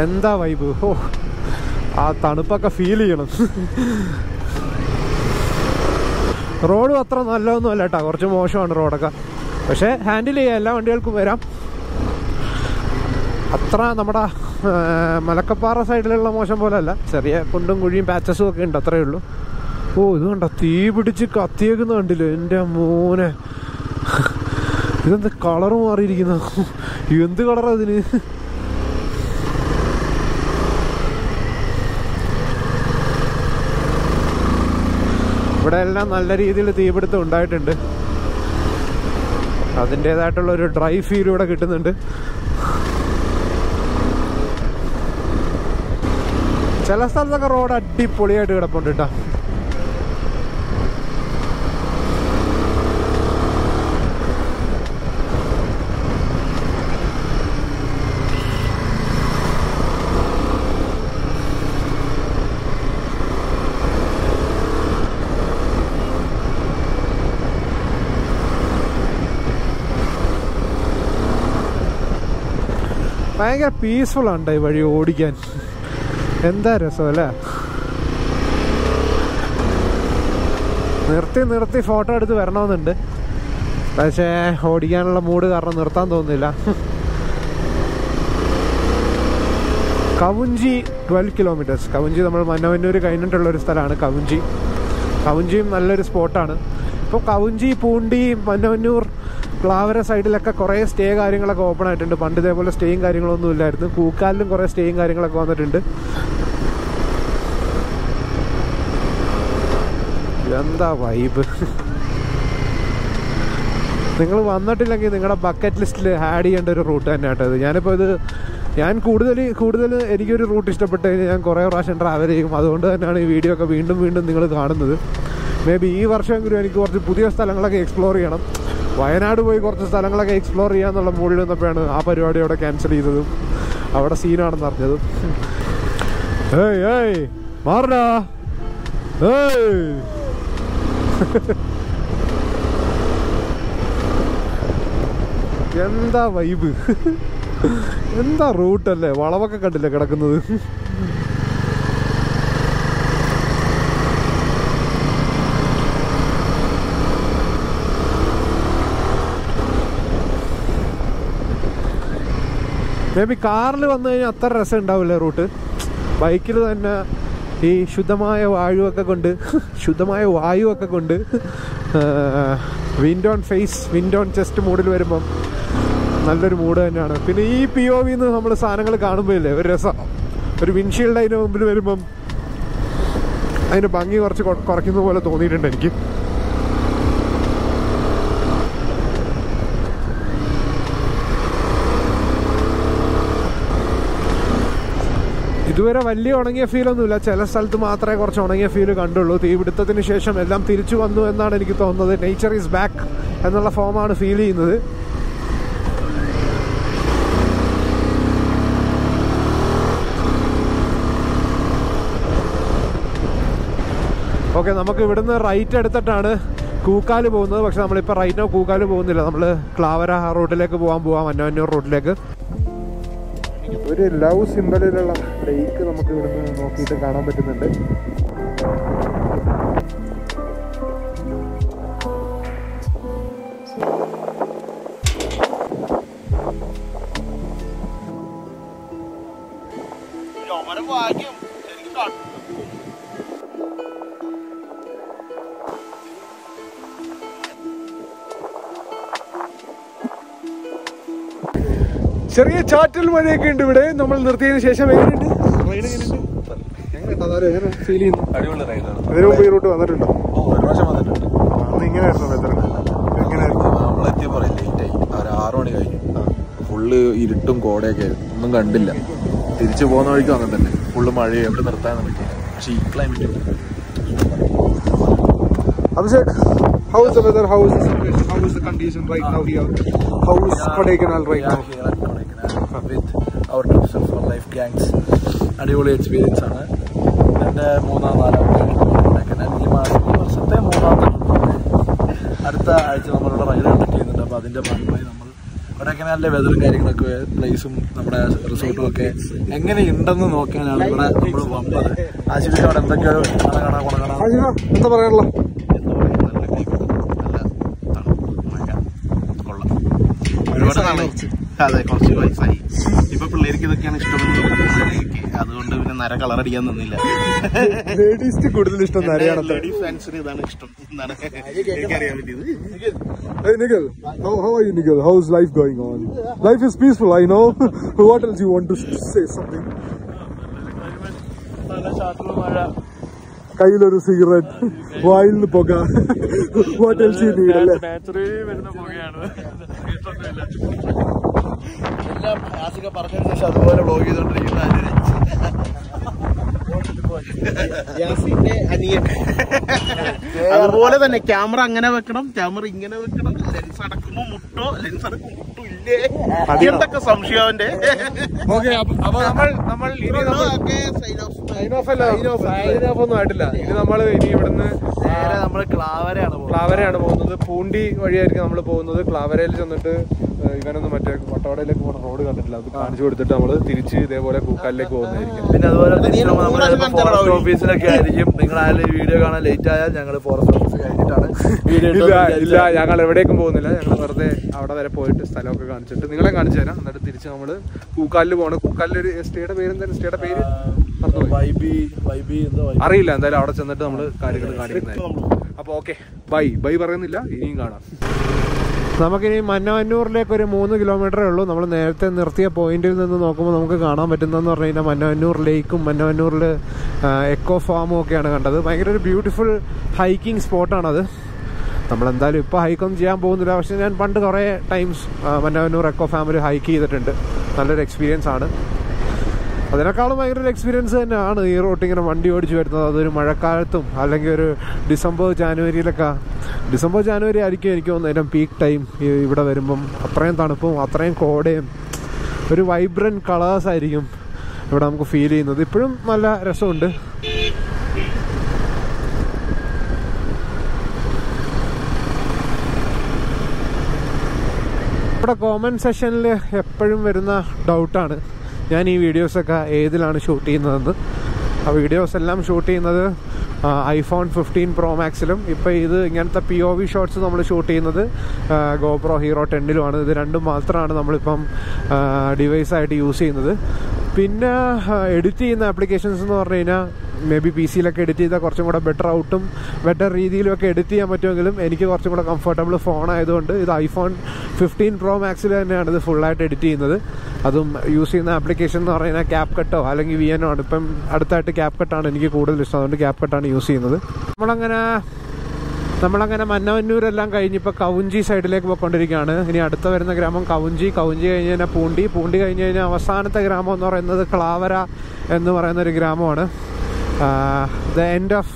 എന്താ വൈബ്. ഓ, ആ തണുപ്പൊക്കെ ഫീൽ ചെയ്യണം. റോഡും അത്ര നല്ലതൊന്നും അല്ല കേട്ടോ, കുറച്ച് മോശമാണ് റോഡൊക്കെ. പക്ഷേ ഹാൻഡിൽ ചെയ്യാം, എല്ലാ വണ്ടികൾക്കും വരാം. അത്ര നമ്മുടെ മലക്കപ്പാറ സൈഡിലുള്ള മോശം പോലെ അല്ല, ചെറിയ കുണ്ടും കുഴിയും പാച്ചസും ഒക്കെ ഉണ്ട്, അത്രയേ ഉള്ളൂ. ഓ, ഇത് കണ്ടോ, തീ പിടിച്ച് കത്തിയേക്കുന്ന കണ്ടില്ല എൻ്റെ മോനെ. ഇതെന്താ കളറ് മാറിയിരിക്കുന്ന, എന്ത് കളറാ ഇതിന്? ഇവിടെ എല്ലാം നല്ല രീതിയിൽ തീപിടുത്തം ഉണ്ടായിട്ടുണ്ട്. അതിൻ്റേതായിട്ടുള്ളൊരു ഡ്രൈ ഫീൽ ഇവിടെ കിട്ടുന്നുണ്ട്. ചില സ്ഥലത്തൊക്കെ റോഡ് അടിപൊളിയായിട്ട് കിടപ്പുണ്ട് കേട്ടോ. ഭയങ്കര പീസ്ഫുൾ ആണ് ഈ വഴി ഓടിക്കാൻ. എന്താ രസം അല്ലേ? നിർത്തി നിർത്തി ഫോട്ടോ എടുത്ത് വരണമെന്നുണ്ട്, പക്ഷേ ഓടിക്കാനുള്ള മൂഡ് കാരണം നിർത്താൻ തോന്നുന്നില്ല. കവുഞ്ചി 12 കിലോമീറ്റേഴ്സ്. കവുഞ്ചി നമ്മൾ മന്നവന്നൂർ കഴിഞ്ഞിട്ടുള്ളൊരു സ്ഥലമാണ് കവുഞ്ചി. കവുഞ്ചിയും നല്ലൊരു സ്പോട്ടാണ്. ഇപ്പോൾ കവുഞ്ചി, പൂണ്ടി, മന്നവന്നൂർ, പ്ലാവര സൈഡിലൊക്കെ കുറേ സ്റ്റേ കാര്യങ്ങളൊക്കെ ഓപ്പൺ ആയിട്ടുണ്ട്. പണ്ട് ഇതേപോലെ സ്റ്റേയും കാര്യങ്ങളൊന്നും ഇല്ലായിരുന്നു. കൂക്കാലിലും കുറേ സ്റ്റേയും കാര്യങ്ങളൊക്കെ വന്നിട്ടുണ്ട്. എന്താ വൈബ്. നിങ്ങൾ വന്നിട്ടില്ലെങ്കിൽ നിങ്ങളുടെ ബക്കറ്റ് ലിസ്റ്റിൽ ആഡ് ചെയ്യേണ്ട ഒരു റൂട്ട് തന്നെ കേട്ടോ ഇത്. ഞാനിപ്പോൾ ഞാൻ കൂടുതൽ എനിക്കൊരു റൂട്ട് ഇഷ്ടപ്പെട്ട് കഴിഞ്ഞാൽ ഞാൻ കുറേ പ്രാവശ്യം ട്രാവൽ ചെയ്യും. അതുകൊണ്ട് തന്നെയാണ് ഈ വീഡിയോ ഒക്കെ വീണ്ടും വീണ്ടും നിങ്ങൾ കാണുന്നത്. മേ ബി ഈ വർഷമെങ്കിലും എനിക്ക് കുറച്ച് പുതിയ സ്ഥലങ്ങളൊക്കെ എക്സ്പ്ലോർ ചെയ്യണം. വയനാട് പോയി കുറച്ച് സ്ഥലങ്ങളൊക്കെ എക്സ്പ്ലോർ ചെയ്യാന്നുള്ള മൂഡിൽ നിന്നപ്പോഴാണ് ആ പരിപാടി അവിടെ ക്യാൻസൽ ചെയ്തതും അവിടെ സീനാണെന്ന് അറിഞ്ഞതും. ഏയ് ഏയ് മാറടാ, ഏയ് എന്താ വൈബ്, എന്താ റൂട്ടല്ലേ. വളവൊക്കെ കണ്ടില്ലേ കിടക്കുന്നത്. മേ ബി കാറിൽ വന്നു കഴിഞ്ഞാൽ അത്ര രസം ഉണ്ടാവില്ല റൂട്ട്. ബൈക്കിൽ തന്നെ ഈ ശുദ്ധമായ വായുവൊക്കെ കൊണ്ട് wind on face, wind on chest മൂഡിൽ വരുമ്പം നല്ലൊരു മൂഡ് തന്നെയാണ്. പിന്നെ ഈ POVന്ന് നമ്മൾ സാധനങ്ങൾ കാണുമ്പോഴല്ലേ ഒരു രസം. ഒരു വിൻഷീൽഡ് അതിന് മുമ്പിൽ വരുമ്പം അതിന് ഭംഗി കുറച്ച് കുറയ്ക്കുന്ന പോലെ തോന്നിയിട്ടുണ്ട് എനിക്ക്. ഇതുവരെ വലിയ ഉണങ്ങിയ ഫീലൊന്നുമില്ല. ചില സ്ഥലത്ത് മാത്രമേ കുറച്ച് ഉണങ്ങിയ ഫീല് കണ്ടുള്ളൂ. തീപിടുത്തത്തിന് ശേഷം എല്ലാം തിരിച്ചു വന്നു എന്നാണ് എനിക്ക് തോന്നുന്നത്. നേച്ചർ ഈസ് ബാക്ക് എന്നുള്ള ഫോമാണ് ഫീൽ ചെയ്യുന്നത്. ഓക്കെ, നമുക്ക് ഇവിടുന്ന് റൈറ്റ് എടുത്തിട്ടാണ് കൂക്കാല് പോകുന്നത്. പക്ഷെ നമ്മളിപ്പോൾ റൈറ്റ് കൂക്കാല് പോകുന്നില്ല. നമ്മൾ ക്ലാവര റൂട്ടിലേക്ക് പോകാം, മന്നവന്നൂർ റൂട്ടിലേക്ക്. ഒരു ലവ് സിമ്പലിലുള്ള ലേക്ക് നമുക്ക് ഇവിടുന്ന് നോക്കിയിട്ട് കാണാൻ പറ്റുന്നുണ്ട്. ചെറിയ ചാറ്റൽ മഴയൊക്കെ ഉണ്ട് ഇവിടെ. നമ്മൾ നിർത്തിയതിന് ശേഷം എങ്ങനെയുണ്ട് റൈഡ്? എങ്ങനെ ഫീൽ ചെയ്യുന്നു? അടിപൊളി റൈഡാണ്. ഇതിനു മുമ്പ് ഈ റൂട്ട് വന്നിട്ടുണ്ടോ? ഒരു പ്രാവശ്യം വന്നിട്ടുണ്ട്. അന്ന് ഇങ്ങനെയായിരുന്നു വെതർ? എങ്ങനെയായിരുന്നു? നമ്മളെത്തിയപ്പോൾ ലേറ്റായി, 6 മണി കഴിഞ്ഞു. ഫുള്ള് ഇരുട്ടും കോടയൊക്കെ ആയിരുന്നു, ഒന്നും കണ്ടില്ല. തിരിച്ചു പോകുന്ന വഴിക്കും അങ്ങനെ തന്നെ, ഫുള്ള് മഴ. എവിടെ നിർത്താനും പറ്റില്ല. പക്ഷെ ഈ climate Abhishek, how is the weather? How is the situation? How is the condition right now here? How is Kodaikanal right now? Here at Kodaikanal with our trips for life gangs. അടിപൊളി experience ആണ്. എൻ്റെ 3-4 കൊടൈക്കനാൽ. ഈ വർഷത്തെ 3ാമത്തെ. അടുത്ത ആഴ്ച നമ്മളിവിടെ ride conduct ചെയ്യുന്നുണ്ട്. അപ്പോൾ അതിൻ്റെ ഭാഗമായി നമ്മൾ കൊടൈക്കനാലിലെ വെതറും കാര്യങ്ങളൊക്കെ പ്ലേസും നമ്മുടെ റിസോർട്ടും ഒക്കെ എങ്ങനെയുണ്ടെന്ന് നോക്കാനാണ് ഇവിടെ നമ്മൾ വന്നത്. ആശുപത്രി അവിടെ എന്തൊക്കെയോ കാണാൻ എന്താ പറയാനുള്ള അതെ, കുറച്ച് വയസ്സായി. ഇപ്പൊ പിള്ളേർക്ക് ഇതൊക്കെയാണ് ഇഷ്ടമെന്ന് അതുകൊണ്ട് പിന്നെ നര കളറടിക്കാൻ നിന്നില്ല. ലേഡീസിന് കൂടുതൽ ഇഷ്ടം നരയാണ്. ലേഡീസ് ഫാൻസിന് ഇതാണ് ഇഷ്ടം എന്നാണ് എനിക്കറിയാൻ പറ്റിയത്. Hey Nigel, how are you Nigel? How's life going on? Life is peaceful, I know. What else you want to say something? കയ്യിലൊരു സിഗരറ്റ്, വായിൽ നിന്ന് പുക. വാട്ട് എൽസ് യു നീഡ് അല്ലേ? നാച്ചുറലി വരുന്ന പുകയാണ്. എല്ലാം ആസിക പറഞ്ഞതിന് ശേഷം അതുപോലെ വ്ലോഗ് ചെയ്തോണ്ടിരിക്കുന്ന അതുപോലെ തന്നെ ക്യാമറ അങ്ങനെ വെക്കണം, ക്യാമറ ഇങ്ങനെ വെക്കണം, ലെൻസ് അടക്കുമ്പോ മുട്ടോ, ലെൻസ് അടക്കുമ്പോ മുട്ടോ ഇല്ലേ, എന്തൊക്കെ സംശയം അവന്റെ. നമ്മൾ ഒന്നും ആയിട്ടില്ല. ഇനി നമ്മള് ഇവിടുന്ന് നമ്മള് ക്ലാവരയാണ് പോകുന്നത്. പൂണ്ടി വഴിയായിരിക്കും നമ്മൾ പോകുന്നത്. ക്ലാവരയിൽ ചെന്നിട്ട് ഇവനൊന്നും മറ്റേ വട്ടവടയിലേക്ക് പോകുന്ന റോഡ് കണ്ടിട്ടില്ല, അത് കാണിച്ചു കൊടുത്തിട്ട് നമ്മള് തിരിച്ച് ഇതേപോലെ കൂക്കാലിലേക്ക് പോകുന്നതായിരിക്കും. പിന്നെ അതുപോലെ ഫോറസ്റ്റ് ഓഫീസിലൊക്കെ ആയിരിക്കും. നിങ്ങളായാലും ഈ വീഡിയോ കാണാൻ ലേറ്റ് ആയാൽ ഞങ്ങൾ ഫോറസ്റ്റ് ഓഫീസ് കഴിഞ്ഞിട്ടാണ് ഇല്ല, ഞങ്ങൾ എവിടേക്കും പോകുന്നില്ല. ഞങ്ങൾ വെറുതെ അവിടെ വരെ പോയിട്ട് സ്ഥലമൊക്കെ കാണിച്ചിട്ട് നിങ്ങളെ കാണിച്ചു തരാം. എന്നിട്ട് തിരിച്ച് നമ്മള് കൂക്കാലിൽ പോകണം. കൂക്കാലിലൊരു സ്റ്റേയുടെ പേര് എന്തായാലും, സ്റ്റേയുടെ പേര് അറിയില്ല. എന്തായാലും അവിടെ ചെന്നിട്ട് നമ്മള് കാര്യങ്ങൾ കാണിക്കുന്നതായിരിക്കും. അപ്പൊ ഓക്കെ, ബൈ പറയുന്നില്ല, ഇനിയും കാണാം. നമുക്കിനി മന്നവന്നൂരിലേക്ക് ഒരു 3 കിലോമീറ്ററേ ഉള്ളൂ. നമ്മൾ നേരത്തെ നിർത്തിയ പോയിന്റിൽ നിന്ന് നോക്കുമ്പോൾ നമുക്ക് കാണാൻ പറ്റുന്നതെന്ന് പറഞ്ഞു കഴിഞ്ഞാൽ മന്നവന്നൂർ ലേക്കും മന്നവന്നൂരിൽ എക്കോ ഫാമും ഒക്കെയാണ് കണ്ടത്. ഭയങ്കര ഒരു ബ്യൂട്ടിഫുൾ ഹൈക്കിംഗ് സ്പോട്ടാണത്. നമ്മളെന്തായാലും ഇപ്പോൾ ഹൈക്കൊന്നും ചെയ്യാൻ പോകുന്നില്ല. പക്ഷേ ഞാൻ പണ്ട് കുറേ ടൈംസ് മന്നവന്നൂർ എക്കോ ഫാമിൽ ഹൈക്ക് ചെയ്തിട്ടുണ്ട്. നല്ലൊരു എക്സ്പീരിയൻസ് ആണ്. അതിനേക്കാളും ഭയങ്കര ഒരു എക്സ്പീരിയൻസ് തന്നെയാണ് ഈ റോട്ട് ഇങ്ങനെ വണ്ടി ഓടിച്ച് വരുന്നത്. അതൊരു മഴക്കാലത്തും അല്ലെങ്കിൽ ഒരു ഡിസംബർ ജാനുവരി ആയിരിക്കും എനിക്ക് തോന്നുന്നത് ഏറ്റവും പീക്ക് ടൈം ഇവിടെ വരുമ്പം. അത്രയും തണുപ്പും അത്രയും കോടയും ഒരു വൈബ്രൻറ്റ് കളേഴ്സ് ആയിരിക്കും ഇവിടെ നമുക്ക് ഫീൽ ചെയ്യുന്നത്. ഇപ്പോഴും നല്ല രസമുണ്ട്. ഇവിടെ കോമൻറ്റ് സെഷനിൽ എപ്പോഴും വരുന്ന ഡൗട്ടാണ് ഞാൻ ഈ വീഡിയോസൊക്കെ ഏതിലാണ് ഷൂട്ട് ചെയ്യുന്നതെന്ന്. ആ വീഡിയോസ് എല്ലാം ഷൂട്ട് ചെയ്യുന്നത് iPhone 15 Pro Maxലും. ഇപ്പോൾ ഇത് ഇങ്ങനത്തെ POV ഷോട്ട്സ് നമ്മൾ ഷൂട്ട് ചെയ്യുന്നത് GoPro Hero 10ലുമാണ്. ഇത് രണ്ടും മാത്രമാണ് നമ്മളിപ്പം ഡിവൈസായിട്ട് യൂസ് ചെയ്യുന്നത്. പിന്നെ എഡിറ്റ് ചെയ്യുന്ന ആപ്ലിക്കേഷൻസ് എന്ന് പറഞ്ഞു കഴിഞ്ഞാൽ മേ ബി PC യിലൊക്കെ എഡിറ്റ് ചെയ്താൽ കുറച്ചും കൂടെ ബെറ്റർ രീതിയിലും ഒക്കെ എഡിറ്റ് ചെയ്യാൻ പറ്റുമെങ്കിലും എനിക്ക് കുറച്ചും കൂടെ കംഫർട്ടബിൾ ഫോൺ ആയതുകൊണ്ട് ഇത് iPhone 15 Pro Maxൽ തന്നെയാണ് ഇത് ഫുള്ളായിട്ട് എഡിറ്റ് ചെയ്യുന്നത്. അതും യൂസ് ചെയ്യുന്ന ആപ്ലിക്കേഷൻ എന്ന് പറഞ്ഞു കഴിഞ്ഞാൽ CapCutോ അല്ലെങ്കിൽ VNO ആണ്. ഇപ്പം അടുത്തായിട്ട് CapCut എനിക്ക് കൂടുതൽ ഇഷ്ടം, അതുകൊണ്ട് CapCut യൂസ് ചെയ്യുന്നത്. നമ്മളങ്ങനെ മന്നവന്നൂരെല്ലാം കഴിഞ്ഞിപ്പോൾ കവുഞ്ചി സൈഡിലേക്ക് പോയിക്കൊണ്ടിരിക്കുകയാണ്. ഇനി അടുത്ത വരുന്ന ഗ്രാമം കവുഞ്ചി കഴിഞ്ഞ് കഴിഞ്ഞാൽ പൂണ്ടി കഴിഞ്ഞ് കഴിഞ്ഞാൽ അവസാനത്തെ ഗ്രാമം എന്ന് പറയുന്നത് ക്ലാവര എന്ന് പറയുന്നൊരു ഗ്രാമമാണ്. The end of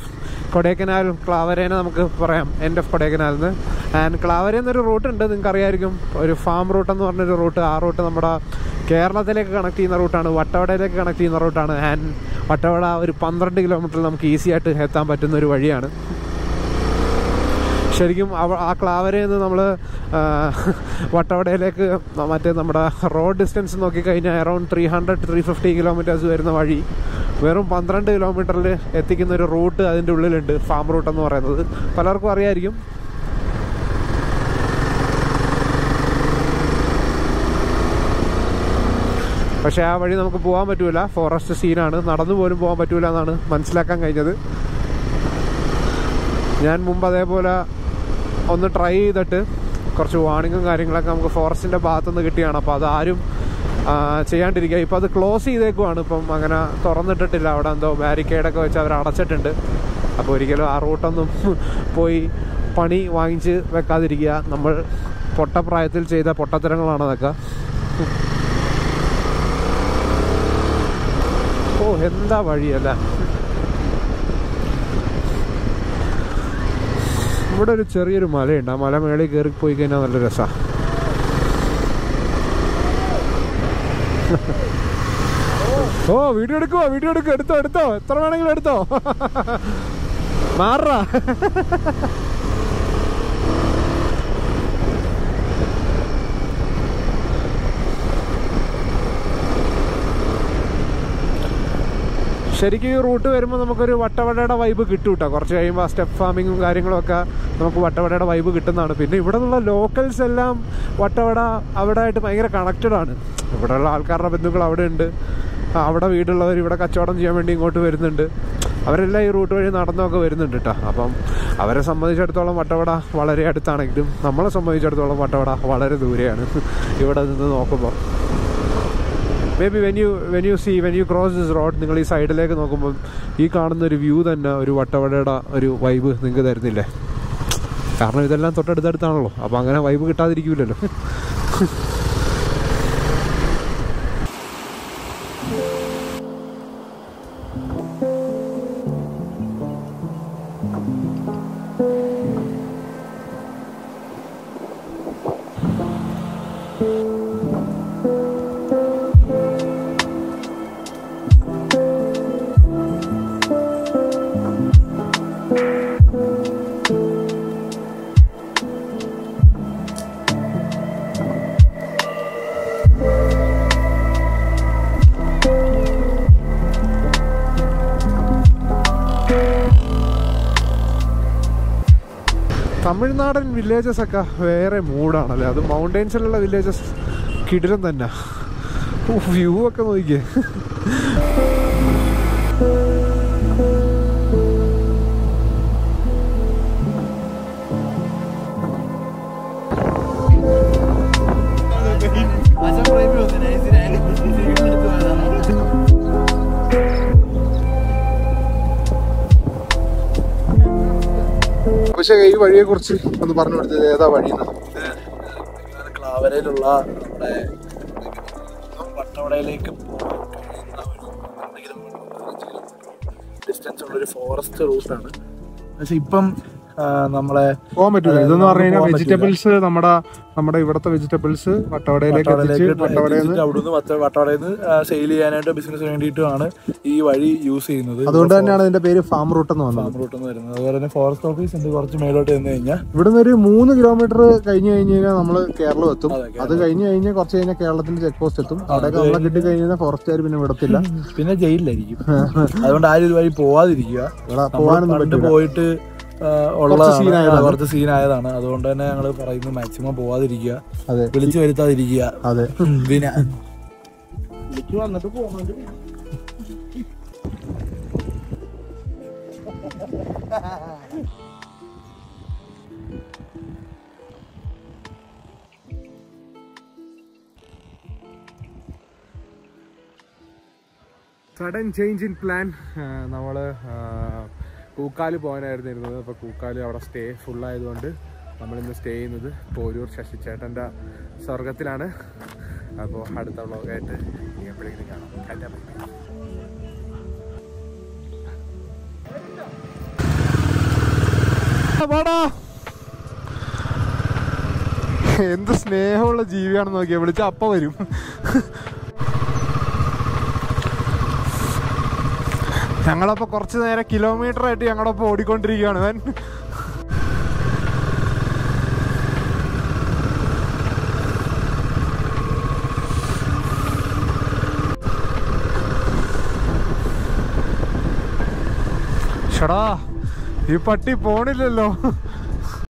Kodaikanal. ക്ലാവരേനെ നമുക്ക് പറയാം എൻഡ് ഓഫ് കൊടൈക്കനാൽ എന്ന്. ആൻഡ് ക്ലാവര എന്നൊരു റൂട്ടുണ്ട്, നിങ്ങൾക്ക് അറിയായിരിക്കും, ഒരു ഫാം റൂട്ട് എന്ന് പറഞ്ഞൊരു റൂട്ട്. ആ റൂട്ട് നമ്മുടെ കേരളത്തിലേക്ക് കണക്ട് ചെയ്യുന്ന റൂട്ടാണ്, വട്ടവടയിലേക്ക് കണക്ട് ചെയ്യുന്ന റൂട്ടാണ്. ആൻഡ് വട്ടവട ഒരു 12 കിലോമീറ്ററിൽ നമുക്ക് ഈസി ആയിട്ട് എത്താൻ പറ്റുന്ന ഒരു വഴിയാണ്. ശരിക്കും ആ ക്ലാവരയിൽ നിന്ന് നമ്മൾ വട്ടവടയിലേക്ക് മറ്റേ നമ്മുടെ റോഡ് ഡിസ്റ്റൻസ് നോക്കിക്കഴിഞ്ഞാൽ അറൗണ്ട് 300-350 കിലോമീറ്റേഴ്സ് വരുന്ന വഴി വെറും 12 കിലോമീറ്ററിൽ എത്തിക്കുന്ന ഒരു റൂട്ട് അതിൻ്റെ ഉള്ളിലുണ്ട്, ഫാം റൂട്ട് എന്ന് പറയുന്നത്. പലർക്കും അറിയായിരിക്കും. പക്ഷേ ആ വഴി നമുക്ക് പോകാൻ പറ്റൂല, ഫോറസ്റ്റ് സീനാണ്, നടന്നു പോലും പോകാൻ പറ്റൂല എന്നാണ് മനസ്സിലാക്കാൻ കഴിഞ്ഞത്. ഞാൻ മുമ്പ് അതേപോലെ ഒന്ന് ട്രൈ ചെയ്തിട്ട് കുറച്ച് വാർണിങ്ങും കാര്യങ്ങളൊക്കെ നമുക്ക് ഫോറസ്റ്റിൻ്റെ ഭാഗത്തുനിന്ന് കിട്ടിയാണ്. അപ്പോൾ അതാരും ചെയ്യാണ്ടിരിക്കുക. ഇപ്പോൾ അത് ക്ലോസ് ചെയ്തേക്കുവാണ്, ഇപ്പം അങ്ങനെ തുറന്നിട്ടിട്ടില്ല. അവിടെ എന്തോ ബാരിക്കേഡൊക്കെ വെച്ച് അവർ അടച്ചിട്ടുണ്ട്. അപ്പോൾ ഒരിക്കലും ആ റൂട്ടൊന്നും പോയി പണി വാങ്ങിച്ച് വെക്കാതിരിക്കുക. നമ്മൾ പൊട്ടപ്രായത്തിൽ ചെയ്ത പൊട്ടത്തരങ്ങളാണ് അതൊക്കെ. ഓ എന്താ വഴിയല്ല. ഇവിടെ ഒരു ചെറിയൊരു മലയുണ്ട്, ആ മല മേളിൽ കയറി പോയി കഴിഞ്ഞാൽ നല്ല രസമാണ്. ഓ വീഡിയോ എടുക്കുവോ, എടുത്തോ എത്ര വേണമെങ്കിലും എടുത്തോ, മാറാ. ശരിക്കും ഈ റൂട്ട് വരുമ്പോൾ നമുക്കൊരു വട്ടവടയുടെ വൈബ് കിട്ടും കേട്ടോ. കുറച്ച് കഴിയുമ്പോൾ ആ സ്റ്റെപ്പ് ഫാമിങ്ങും കാര്യങ്ങളൊക്കെ നമുക്ക് വട്ടവടയുടെ വൈബ് കിട്ടുന്നതാണ്. പിന്നെ ഇവിടെ നിന്നുള്ള ലോക്കൽസ് എല്ലാം വട്ടവട അവിടെ ആയിട്ട് ഭയങ്കര കണക്റ്റഡ് ആണ്. ഇവിടെയുള്ള ആൾക്കാരുടെ ബന്ധുക്കൾ അവിടെ ഉണ്ട്, അവിടെ വീടുള്ളവർ ഇവിടെ കച്ചവടം ചെയ്യാൻ വേണ്ടി ഇങ്ങോട്ട് വരുന്നുണ്ട്. അവരെല്ലാം ഈ റൂട്ട് വഴി നടന്നൊക്കെ വരുന്നുണ്ട് കേട്ടോ. അപ്പം അവരെ സംബന്ധിച്ചിടത്തോളം വട്ടവട വളരെ അടുത്താണെങ്കിലും നമ്മളെ സംബന്ധിച്ചിടത്തോളം വട്ടവട വളരെ ദൂരെയാണ് ഇവിടെ നിന്ന് നോക്കുമ്പോൾ. May be when you cross this road, നിങ്ങൾ ഈ സൈഡിലേക്ക് നോക്കുമ്പോൾ ഈ കാണുന്ന ഒരു വ്യൂ തന്നെ ഒരു വട്ടവടയുടെ ഒരു വൈബ് നിങ്ങൾക്ക് തരുന്നില്ലേ? കാരണം ഇതെല്ലാം തൊട്ടടുത്തടുത്താണല്ലോ, അപ്പോൾ അങ്ങനെ വൈബ് കിട്ടാതിരിക്കില്ലല്ലോ. തമിഴ്നാടൻ വില്ലേജസ് ഒക്കെ വേറെ മൂഡാണല്ലേ. അത് മൗണ്ടെയ്ൻസിലുള്ള വില്ലേജസ് കിടിലം തന്നെ. വ്യൂ ഒക്കെ നോക്കിയേ. പക്ഷേ ഈ വഴിയെ കുറിച്ച് ഒന്ന് പറഞ്ഞു കൊടുത്തത്, ഏതാ വഴി? ക്ലാവരയിലുള്ള നമ്മുടെ വട്ടവടയിലേക്ക് ഡിസ്റ്റൻസ് ഉള്ളൊരു ഫോറസ്റ്റ് റൂട്ടാണ്. പക്ഷെ ഇപ്പം നമ്മളെ പോകാൻ പറ്റില്ല. ഇതെന്ന് പറഞ്ഞു കഴിഞ്ഞാൽ വെജിറ്റബിൾസ് നമ്മുടെ ഇവിടുത്തെ വെജിറ്റബിൾസ് വട്ടവടയിലേക്ക് വട്ടവടയിൽ നിന്ന് സെയിൽ ചെയ്യാനായിട്ട് ബിസിനസ് വേണ്ടിയിട്ടുമാണ് ഈ വഴി യൂസ് ചെയ്യുന്നത്. അതുകൊണ്ട് തന്നെയാണ് ഇതിന്റെ പേര് ഫാം റൂട്ട് എന്ന് വന്നത്. ഫാം റൂട്ട് എന്ന് വരുന്നത്. അതുപോലെ തന്നെ ഫോറസ്റ്റ് ഓഫീസ് ഉണ്ട് കുറച്ച് മേലോട്ട് ചെന്ന് കഴിഞ്ഞാൽ. ഇവിടുന്ന് ഒരു 3 കിലോമീറ്റർ കഴിഞ്ഞ് കഴിഞ്ഞാൽ നമ്മൾ കേരളം എത്തും. അത് കഴിഞ്ഞ് കഴിഞ്ഞാൽ കുറച്ച് കഴിഞ്ഞാൽ കേരളത്തിന്റെ ചെക്ക് പോസ്റ്റ് എത്തും. അവിടെയൊക്കെ നമ്മളെ കിട്ടി കഴിഞ്ഞാൽ ഫോറസ്റ്റുകാർ പിന്നെ വിടത്തില്ല, പിന്നെ ജയിലിലായിരിക്കും. അതുകൊണ്ട് ആരും ഇത് വഴി പോവാതിരിക്കുക. പോകാനൊന്നും പോയിട്ട് കുറച്ച് സീനായതാണ്. അതുകൊണ്ട് തന്നെ ഞങ്ങൾ പറയുന്നത് മാക്സിമം പോവാതിരിക്കുക, വിളിച്ചു വരുത്താതിരിക്കുക. അതെ, പിന്നെ വന്നിട്ട് പോകുന്നുണ്ട്. Sudden change in plan. നമ്മൾ കൂക്കാല് പോകാനായിരുന്നു ഇരുന്നത്. അപ്പോൾ കൂക്കാല് അവിടെ സ്റ്റേ ഫുള്ളായതുകൊണ്ട് നമ്മളിന്ന് സ്റ്റേ ചെയ്യുന്നത് പോരൂർ ശശിചേട്ടൻ്റെ സ്വർഗത്തിലാണ്. അപ്പോൾ അടുത്ത വ്ളോഗായിട്ട് എപ്പോഴെങ്കിലും കാണാം. എന്ത് സ്നേഹമുള്ള ജീവിയാണെന്ന് നോക്കിയാൽ വിളിച്ച അപ്പം വരും. ഞങ്ങളപ്പോൾ കുറച്ച് നേരം കിലോമീറ്റർ ആയിട്ട് ഞങ്ങളൊപ്പം ഓടിക്കൊണ്ടിരിക്കുകയാണ്. അവൻ ഷടാ ഈ പട്ടി പോണില്ലല്ലോ.